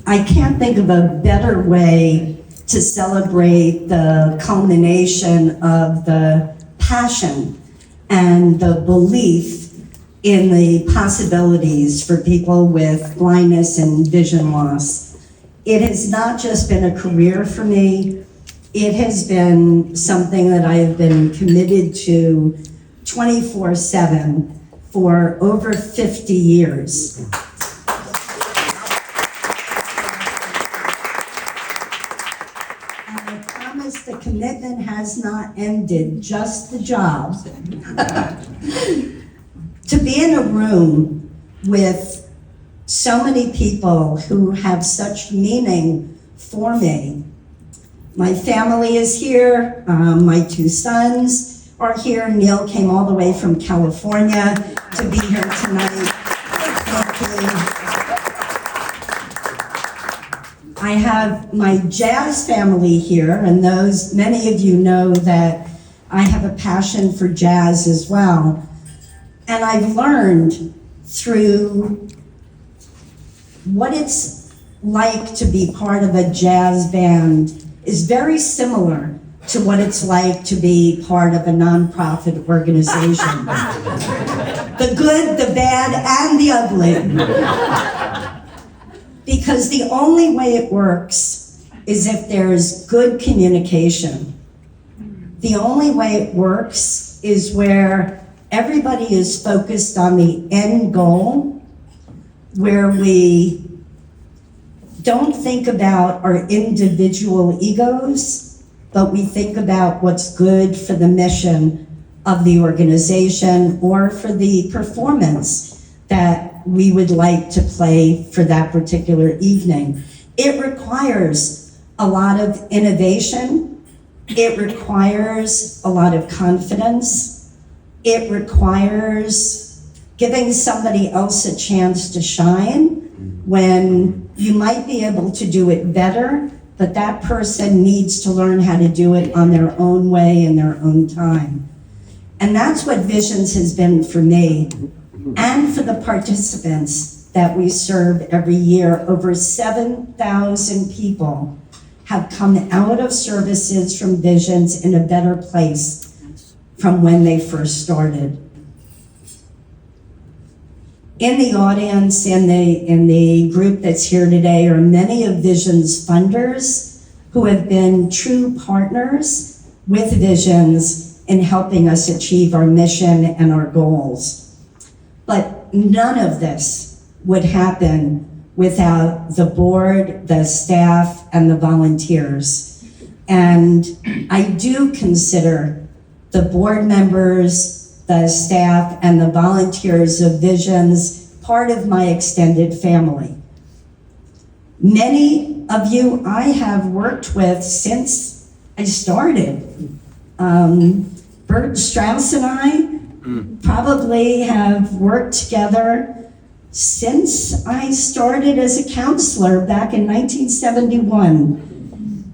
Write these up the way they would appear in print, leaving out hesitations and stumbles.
I can't think of a better way to celebrate the culmination of the passion and the belief in the possibilities for people with blindness and vision loss. It has not just been a career for me, it has been something that I have been committed to 24/7 for over 50 years. And I promise the commitment has not ended, just the job. To be in a room with so many people who have such meaning for me. My family is here, my 2 sons are here. Neil came all the way from California to be here tonight. Thank you. I have my jazz family here, and many of you know that I have a passion for jazz as well. And I've learned through what it's like to be part of a jazz band is very similar to what it's like to be part of a nonprofit organization. The good, the bad, and the ugly. Because the only way it works is if there's good communication. The only way it works is where everybody is focused on the end goal, where we don't think about our individual egos, but we think about what's good for the mission of the organization or for the performance that we would like to play for that particular evening. It requires a lot of innovation. It requires a lot of confidence. It requires giving somebody else a chance to shine when you might be able to do it better, but that person needs to learn how to do it on their own way in their own time. And that's what Visions has been for me and for the participants that we serve every year. Over 7,000 people have come out of services from Visions in a better place from when they first started. In the audience, in the group that's here today, are many of Visions funders who have been true partners with Visions in helping us achieve our mission and our goals. But none of this would happen without the board, the staff, and the volunteers. And I do consider the board members, the staff, and the volunteers of Visions part of my extended family. Many of you I have worked with since I started. Bert Strauss and I probably have worked together since I started as a counselor back in 1971.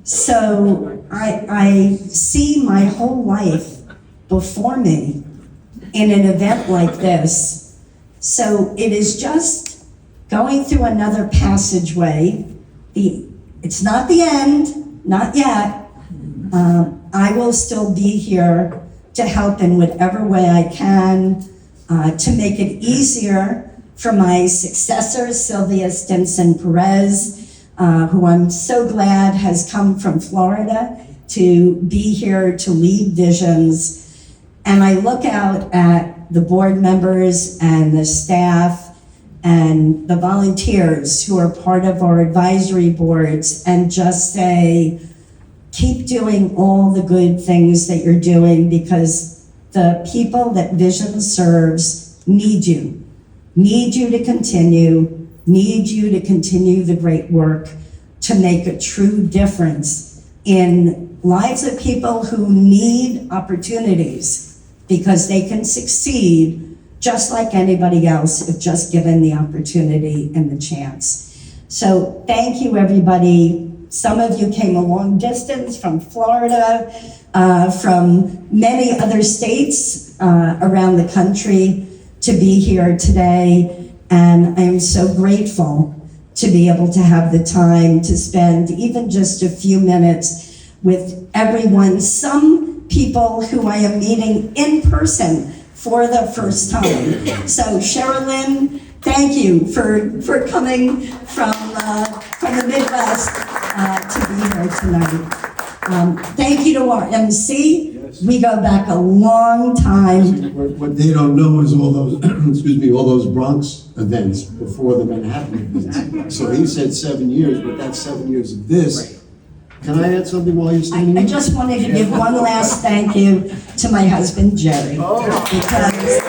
So I see my whole life before me in an event like this. So it is just going through another passageway. It's not the end, not yet. I will still be here to help in whatever way I can to make it easier for my successor, Sylvia Stinson-Perez, who I'm so glad has come from Florida to be here to lead Visions. And I look out at the board members and the staff and the volunteers who are part of our advisory boards and just say, keep doing all the good things that you're doing, because the people that Visions serves need you to continue, need you to continue the great work to make a true difference in lives of people who need opportunities, because they can succeed just like anybody else if just given the opportunity and the chance. So thank you, everybody. Some of you came a long distance from Florida, from many other states around the country to be here today. And I am so grateful to be able to have the time to spend even just a few minutes with everyone. Some people who I am meeting in person for the first time. So Sherilyn, thank you for coming from the Midwest to be here tonight. Thank you to our MC. We go back a long time. What they don't know is all those, excuse me, all those Bronx events before the Manhattan events. So he said 7 years, but that's 7 years of this. Can I add something while you're standing? I just wanted to give one last thank you to my husband, Jerry. Because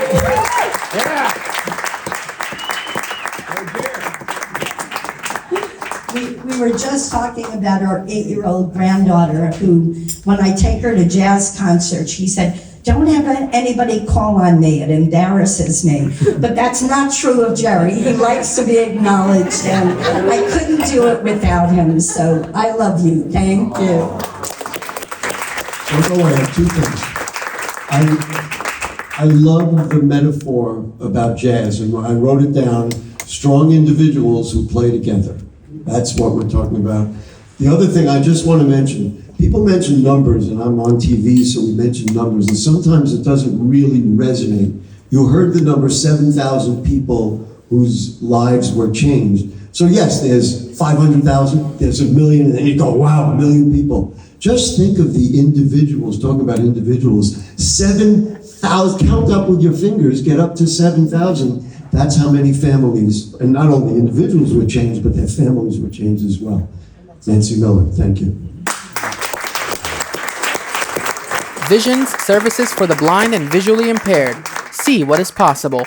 we were just talking about our 8-year-old granddaughter who, when I take her to jazz concerts, she said, "Don't have anybody call on me, it embarrasses me." But that's not true of Jerry. He likes to be acknowledged, and I couldn't do it without him, so I love you. Thank you. So I have two things. I love the metaphor about jazz, and I wrote it down, strong individuals who play together. That's what we're talking about. The other thing I just want to mention, people mention numbers, and I'm on TV, so we mention numbers, and sometimes it doesn't really resonate. You heard the number 7,000 people whose lives were changed. So yes, there's 500,000, there's 1 million, and then you go, wow, 1 million people. Just think of the individuals, talking about individuals, 7,000, count up with your fingers, get up to 7,000. That's how many families, and not only individuals were changed, but their families were changed as well. Nancy Miller, thank you. Visions, services for the blind and visually impaired. See what is possible.